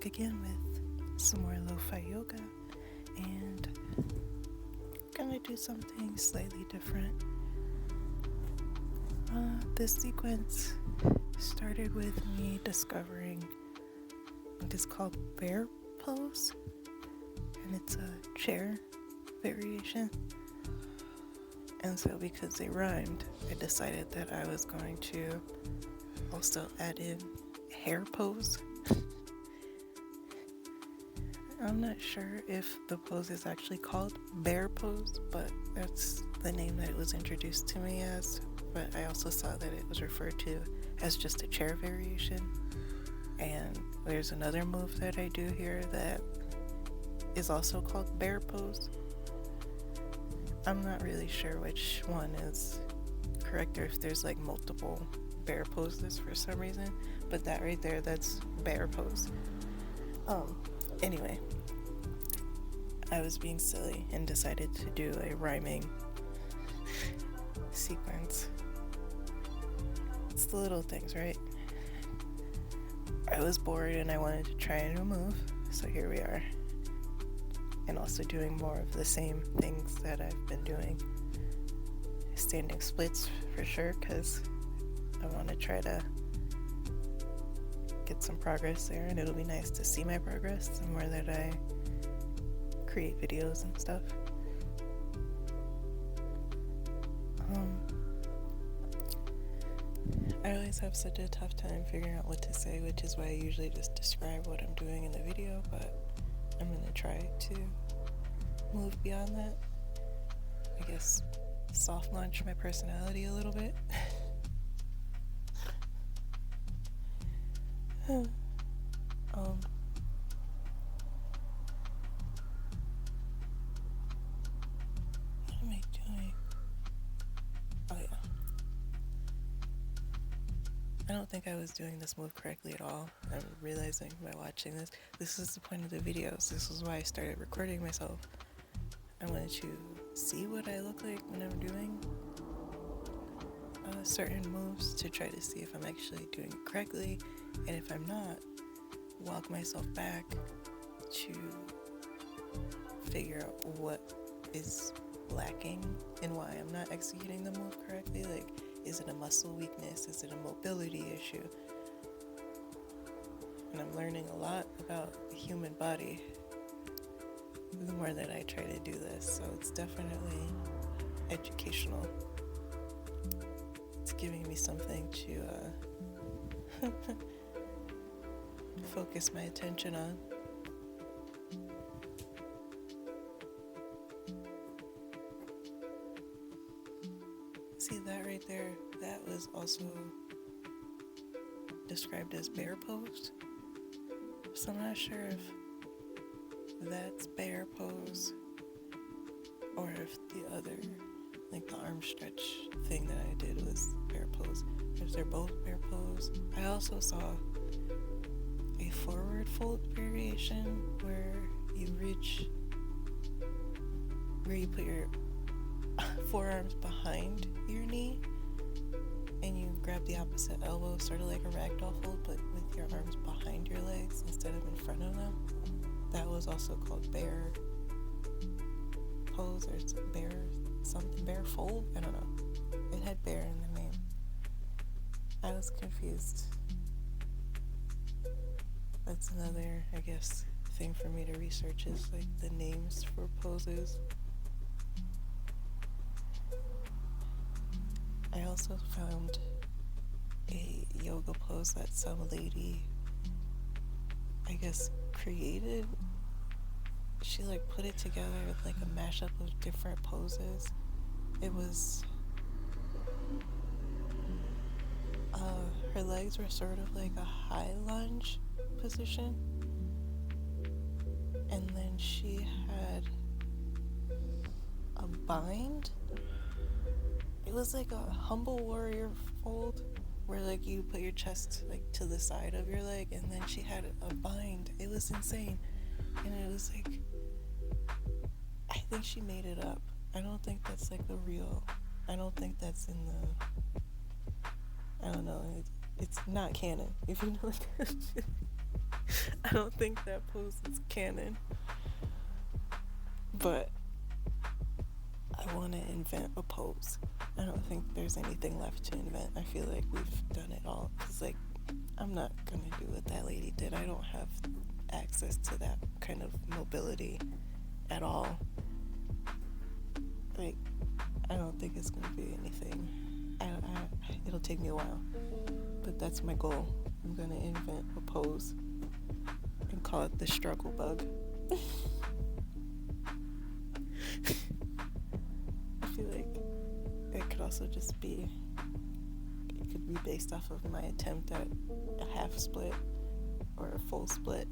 back again with some more lo-fi yoga, and gonna do something slightly different. This sequence started with me discovering what is called bear pose, and it's a chair variation. And so because they rhymed, I decided that I was going to also add in hair pose. I'm not sure if the pose is actually called bear pose, but that's the name that it was introduced to me as. But I also saw that it was referred to as just a chair variation. And there's another move that I do here that is also called bear pose. I'm not really sure which one is correct, or if there's like multiple bear poses for some reason, but that right there, that's bear pose. Anyway, I was being silly and decided to do a rhyming sequence. It's the little things, right? I was bored and I wanted to try a new move, so here we are. And also doing more of the same things that I've been doing. Standing splits for sure, because I want to try to get some progress there, and it'll be nice to see my progress the more that I create videos and stuff. I always have such a tough time figuring out what to say, which is why I usually just describe what I'm doing in the video, but I'm going to try to move beyond that. I guess soft launch my personality a little bit. What am I doing? Oh yeah. I don't think I was doing this move correctly at all. I'm realizing by watching this. This is the point of the videos. This is why I started recording myself. I wanted to see what I look like when I'm doing certain moves to try to see if I'm actually doing it correctly, and if I'm not, walk myself back to figure out what is lacking and why I'm not executing the move correctly. Like, is it a muscle weakness? Is it a mobility issue? And I'm learning a lot about the human body the more that I try to do this, so it's definitely educational. It's giving me something to focus my attention on. See that right there? That was also described as bear pose. So I'm not sure if that's bear pose or if the other, like the arm stretch thing that I did was bear pose. If they're both bear pose. I also saw a forward fold variation where you reach, where you put your forearms behind your knee and you grab the opposite elbow, sort of like a ragdoll fold, but with your arms behind your legs instead of in front of them. That was also called bear pose, or bear fold. I don't know. It had bear in the name. I was confused. That's another, I guess, thing for me to research is like the names for poses. I also found a yoga pose that some lady, I guess, created. She like put it together with like a mashup of different poses. It was her legs were sort of like a high lunge position, and then she had a bind. It was like a humble warrior fold where like you put your chest like to the side of your leg, and then she had a bind. It was insane. And it was like, I think she made it up. I don't think that's like the real, I don't think that's in the, I don't know, it's not canon, if you know what that is. I don't think that pose is canon, but I want to invent a pose. I don't think there's anything left to invent. I feel like we've done it all. Cause like, I'm not gonna do what that lady did. I don't have access to that kind of mobility at all. Like, I don't think it's gonna be anything. It'll take me a while, but that's my goal. I'm gonna invent a pose and call it the struggle bug. I feel like it could also just be, it could be based off of my attempt at a half split or a full split,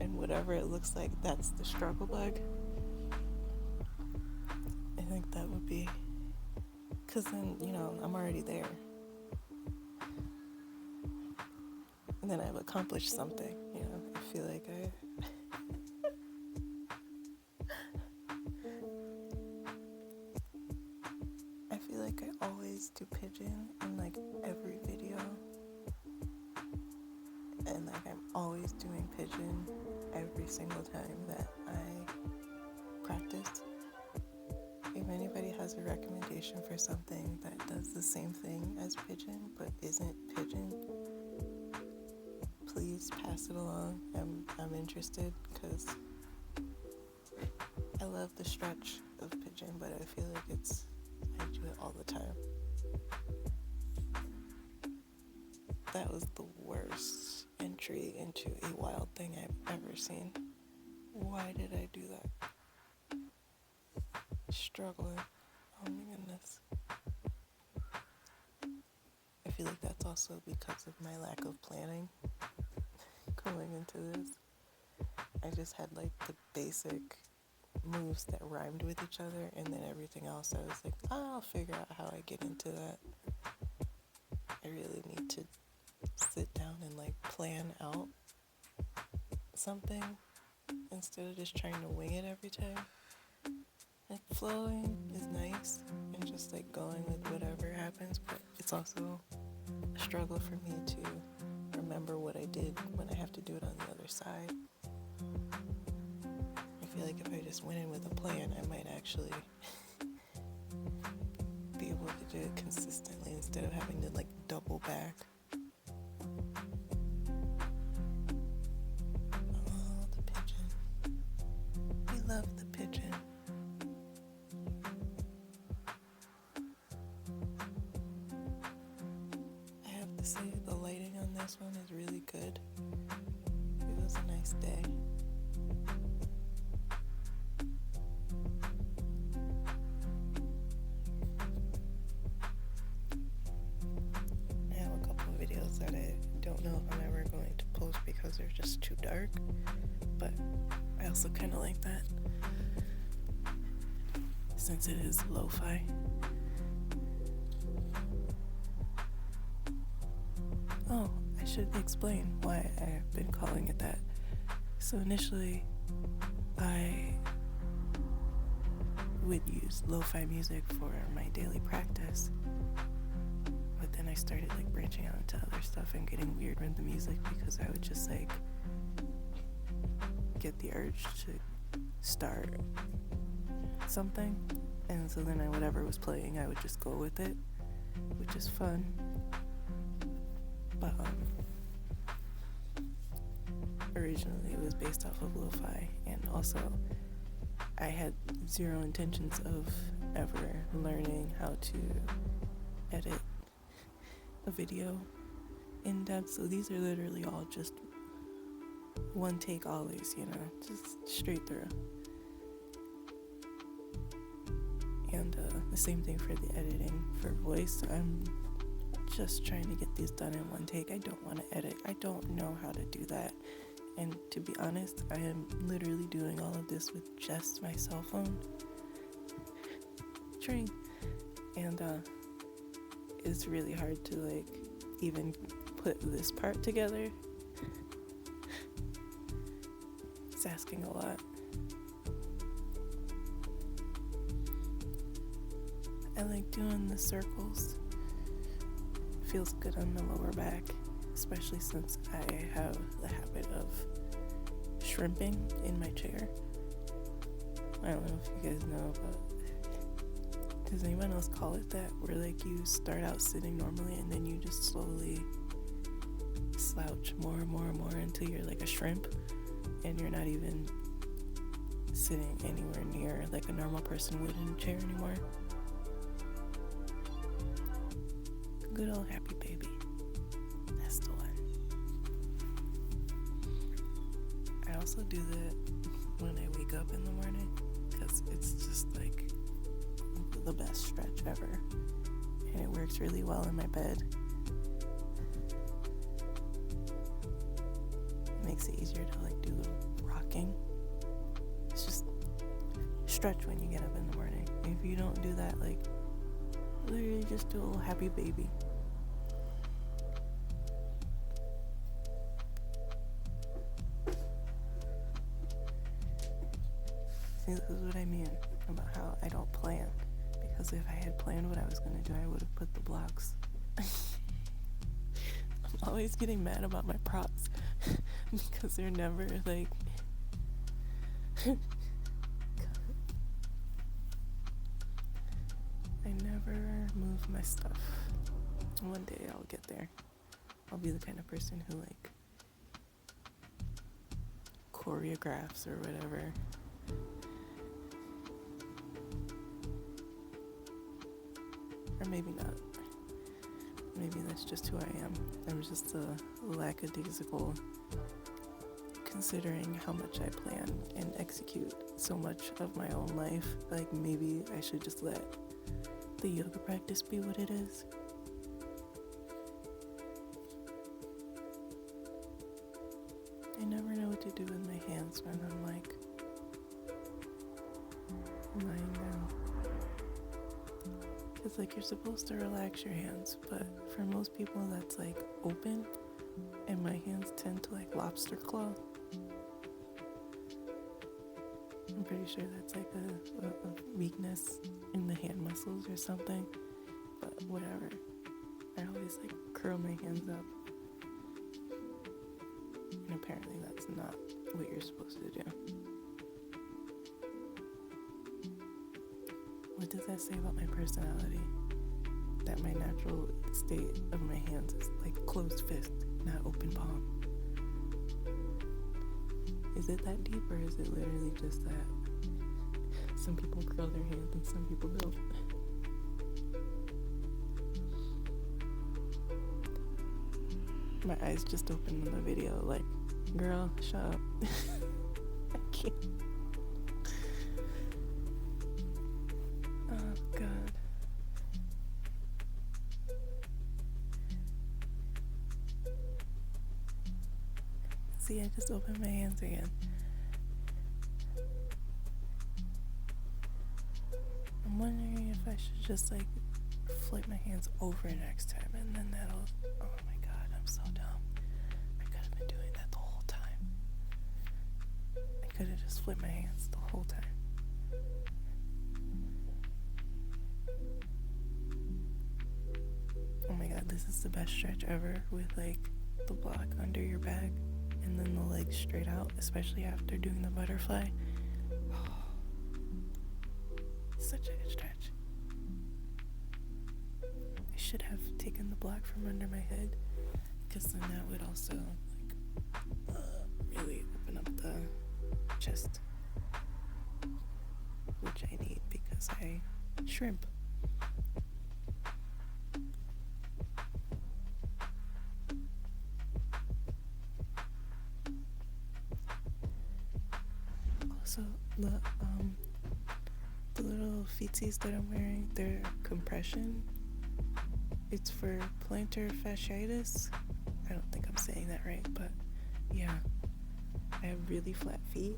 and whatever it looks like, that's the struggle bug. I think that would be, because then, I'm already there. And then I've accomplished something, I feel like I feel like I always do pigeon in like every video. And like I'm always doing pigeon every single time that I practice. If anybody has a recommendation for something that does the same thing as pigeon but isn't pigeon, please pass it along. I'm interested because I love the stretch of pigeon, but I feel like I do it all the time. That was the worst entry into a wild thing I've ever seen. Why did I do that? Struggling. Oh my goodness. I feel like that's also because of my lack of planning going into this. I just had like the basic moves that rhymed with each other, and then everything else I was like, I'll figure out how I get into that. I really need to sit down and like plan out something instead of just trying to wing it every time. Like flowing is nice and just like going with whatever happens, but it's also a struggle for me to remember what I did when I have to do it on the other side. I feel like if I just went in with a plan, I might actually be able to do it consistently instead of having to like double back. Oh, the pigeon. We love the pigeon. I have to say the lighting on this one is really good. It was a nice day. That I don't know if I'm ever going to post because they're just too dark, but I also kind of like that since it is LoFi. Oh, I should explain why I've been calling it that. So initially I would use LoFi music for my daily practice, but then I started like branching out into other stuff and getting weird with the music because I would just like get the urge to start something, and so then whatever was playing I would just go with it, which is fun. But originally it was based off of lo-fi, and also I had zero intentions of ever learning how to edit a video in depth, so these are literally all just one take always, just straight through. And the same thing for the editing for voice. I'm just trying to get these done in one take. I don't want to edit. I don't know how to do that. And to be honest, I am literally doing all of this with just my cell phone. And it's really hard to like even put this part together. It's asking a lot. I like doing the circles. Feels good on the lower back, especially since I have the habit of shrimping in my chair. I don't know if you guys know, but does anyone else call it that? Where like you start out sitting normally and then you just slowly slouch more and more and more until you're like a shrimp and you're not even sitting anywhere near like a normal person would in a chair anymore. Good old happy baby. That's the one. I also do that when I wake up in the morning because it's just like the best stretch ever. And it works really well in my bed. It makes it easier to like do rocking. It's just stretch when you get up in the morning. If you don't do that, like literally just do a little happy baby. See, this is what I mean about how I don't plan. Because if I had planned what I was going to do, I would have put the blocks. I'm always getting mad about my props because they're never like I never move my stuff. One day I'll get there. I'll be the kind of person who like choreographs or whatever. Or maybe not. Maybe that's just who I am. I'm just a lackadaisical, considering how much I plan and execute so much of my own life. Like maybe I should just let the yoga practice be what it is. I never know what to do with my hands when I'm like lying down. It's like you're supposed to relax your hands, but for most people that's like open, and my hands tend to like lobster claw. I'm pretty sure that's like a weakness in the hand muscles or something, but whatever. I always like curl my hands up, and apparently that's not what you're supposed to do. What does that say about my personality? That my natural state of my hands is like closed fist, not open palm. Is it that deep, or is it literally just that some people curl their hands and some people don't? My eyes just opened in the video, like, girl, shut up. I can't. God. See, I just opened my hands again. I'm wondering if I should just like flip my hands over next time, and then that'll, oh my God, I'm so dumb. I could have been doing that the whole time. I could have just flipped my hands the whole time. Oh my God, this is the best stretch ever with like the block under your back and then the legs straight out, especially after doing the butterfly. Such a good stretch. I should have taken the block from under my head, because then that would also like really open up the chest, which I need because I shrimp. Also, the little feetsies that I'm wearing, they're compression. It's for plantar fasciitis. I don't think I'm saying that right, but yeah. I have really flat feet,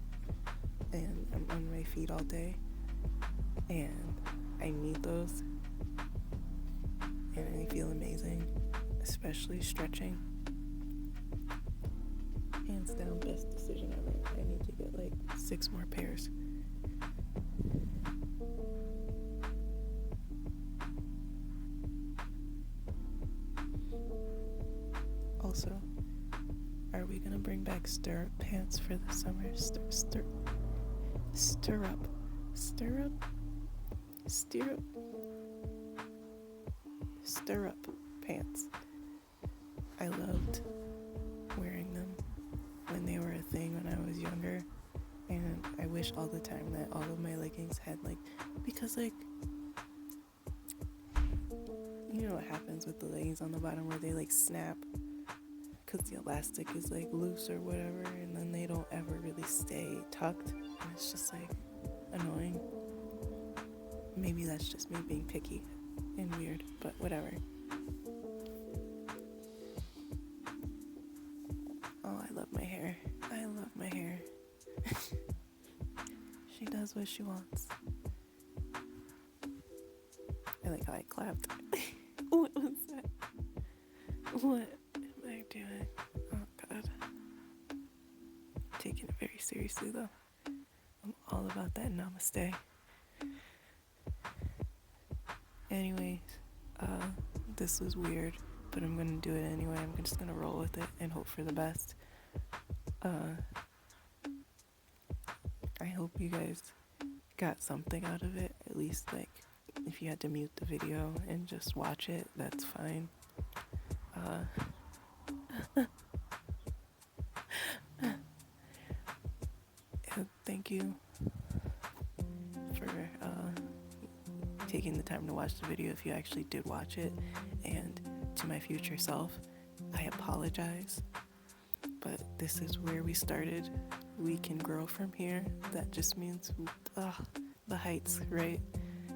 and I'm on my feet all day, and I need those, and I feel amazing, especially stretching. Hands down, best decision ever. I need to get like 6 more pairs. Also, are we gonna bring back stirrup pants for the summer? Stirrup, stirrup, stirrup, stirrup pants. I loved wearing them when they were a thing when I was younger, and I wish all the time that all of my leggings had like, because like, you know what happens with the leggings on the bottom where they like snap because the elastic is like loose or whatever, and then they don't ever really stay tucked, and it's just like annoying. Maybe that's just me being picky and weird, but whatever. Oh, I love my hair. I love my hair. She does what she wants. I like how I clapped. What was that? What am I doing? Oh God. Taking it very seriously though. I'm all about that namaste. Anyways, this was weird, but I'm gonna do it anyway. I'm just gonna roll with it and hope for the best. I hope you guys got something out of it. At least, like, if you had to mute the video and just watch it, that's fine. Thank you for taking the time to watch the video if you actually did watch it. And to my future self, I apologize. But this is where we started. We can grow from here. That just means the heights, right?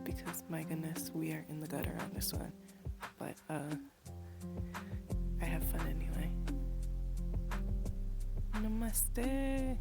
Because my goodness, we are in the gutter on this one. But I have fun anyway. Namaste.